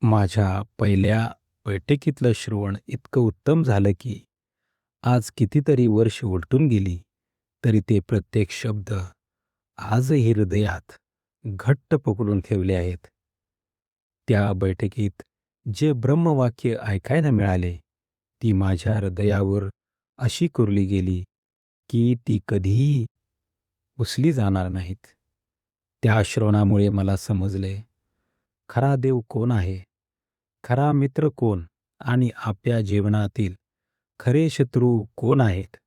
माझ्या पहिल्या बैठकीतलं श्रवण इतकं उत्तम झालं की आज कितीतरी वर्ष उलटून गेली, तरी ते प्रत्येक शब्द आजही हृदयात घट्ट पकडून ठेवले आहेत. त्या बैठकीत जे ब्रह्मवाक्य ऐकायला मिळाले, ती माझ्या हृदयावर अशी कोरली गेली, की ती कधीही पुसली जाणार नाहीत. त्या श्रवणामुळे मला समजले, खरा देव कोण आहे? खरा मित्र कोण? आणि आपल्या जीवनातील खरे शत्रू कोण आहेत?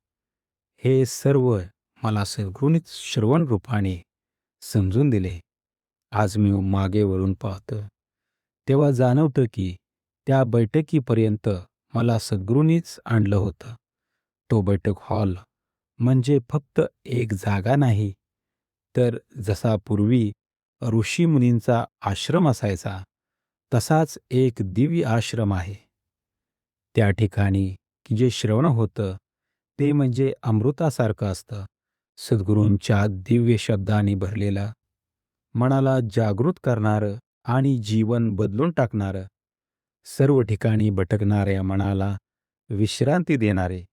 हे सर्व मला सद्गुणित श्रवण रूपाने समजून दिले. आज मी मागे वळून पाहतो, तेव्हा जाणवतं की त्या बैठकीपर्यंत मला सद्गुरूंनीच आणलं होतं. तो बैठक हॉल म्हणजे फक्त एक जागा नाही, तर जसा पूर्वी ऋषीमुनींचा आश्रम असायचा, तसाच एक दिव्य आश्रम आहे. त्या ठिकाणी की जे श्रवण होतं, ते म्हणजे अमृतासारखं असतं. सद्गुरूंच्या दिव्य शब्दांनी भरलेलं, मनाला जागृत करणारं आणि जीवन बदलून टाकणारं, सर्व ठिकाणी भटकणाऱ्या मनाला विश्रांती देणारे,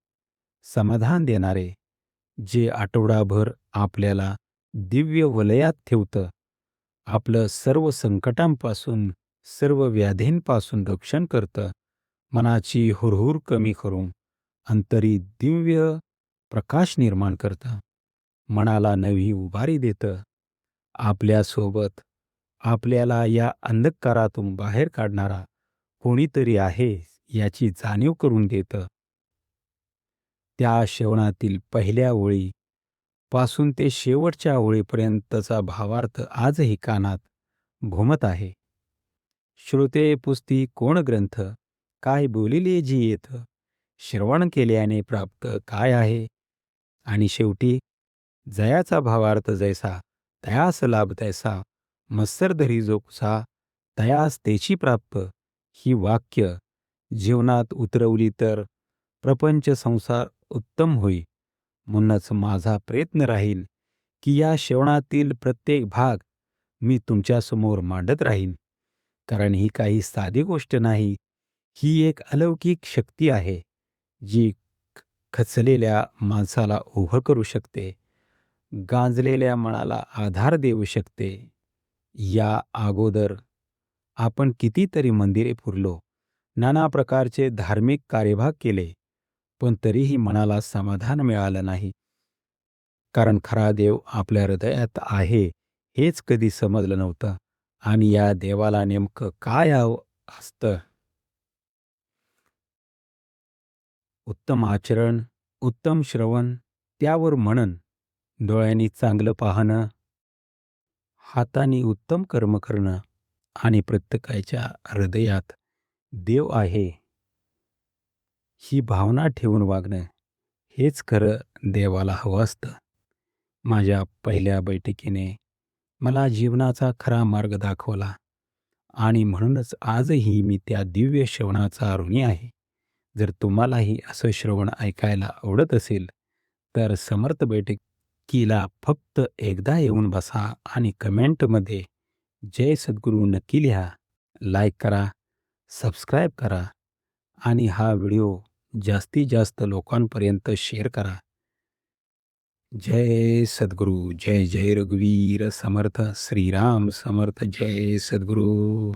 समाधान देणारे, जे आठवडाभर आपल्याला दिव्य वलयात ठेवतं, आपलं सर्व संकटांपासून, सर्व व्याधींपासून रक्षण करतं, मनाची हुरहुर कमी करून अंतरी दिव्य प्रकाश निर्माण करतं, मनाला नवी उभारी देतं, आपल्यासोबत आपल्याला या अंधकारातून बाहेर काढणारा कोणीतरी आहे याची जाणीव करून देतं. त्या श्रवणातील पहिल्या ओळी पासून ते शेवटच्या ओळीपर्यंतचा भावार्थ आजही कानात घुमत आहे. श्रोते पुस्ती कोण ग्रंथ, काय बोलिले जी येथ, श्रवण केल्याने प्राप्त काय आहे? आणि शेवटी जयाचा भावार्थ जैसा, तयास लाभ तैसा, मत्सर धरी जो कुसा, तयास तेची प्राप्त. ही वाक्य जीवनात उतरवली तर प्रपंच संसार उत्तम होईल. म्हणूनच माझा प्रयत्न राहील की या श्रवणातील प्रत्येक भाग मी तुमच्यासमोर मांडत राहीन. कारण ही काही साधी गोष्ट नाही, ही एक अलौकिक शक्ती आहे, जी खचलेल्या माणसाला उभं करू शकते, गांजलेल्या मनाला आधार देऊ शकते. या अगोदर आपण कितीतरी मंदिरे फिरलो, नाना प्रकारचे धार्मिक कार्यभाग केले, पण तरीही मनाला समाधान मिळालं नाही. कारण खरा देव आपल्या हृदयात आहे हेच कधी समजलं नव्हतं. आणि या देवाला नेमकं काय हवं असतं? उत्तम आचरण, उत्तम श्रवण, त्यावर मनन, डोळ्यांनी चांगलं पाहणं, हातांनी उत्तम कर्म करणं आणि प्रत्येकाच्या हृदयात देव आहे ही भावना ठेवून वागणं, हेच खरं देवाला हवं असतं. माझ्या पहिल्या बैठकीने मला जीवनाचा खरा मार्ग दाखवला आणि म्हणूनच आजही मी त्या दिव्य श्रवणाचा ऋणी आहे. जर तुम्हालाही असं श्रवण ऐकायला आवडत असेल, तर समर्थ बैठकीला फक्त एकदा येऊन बसा आणि कमेंटमध्ये जय सद्गुरू नक्की लिहा. लाईक करा, सबस्क्राईब करा आणि हा व्हिडिओ जास्तीत जास्त लोकांपर्यंत शेअर करा. जय सद्गुरू, जय जय रघुवीर समर्थ, श्रीराम समर्थ, जय सद्गुरू.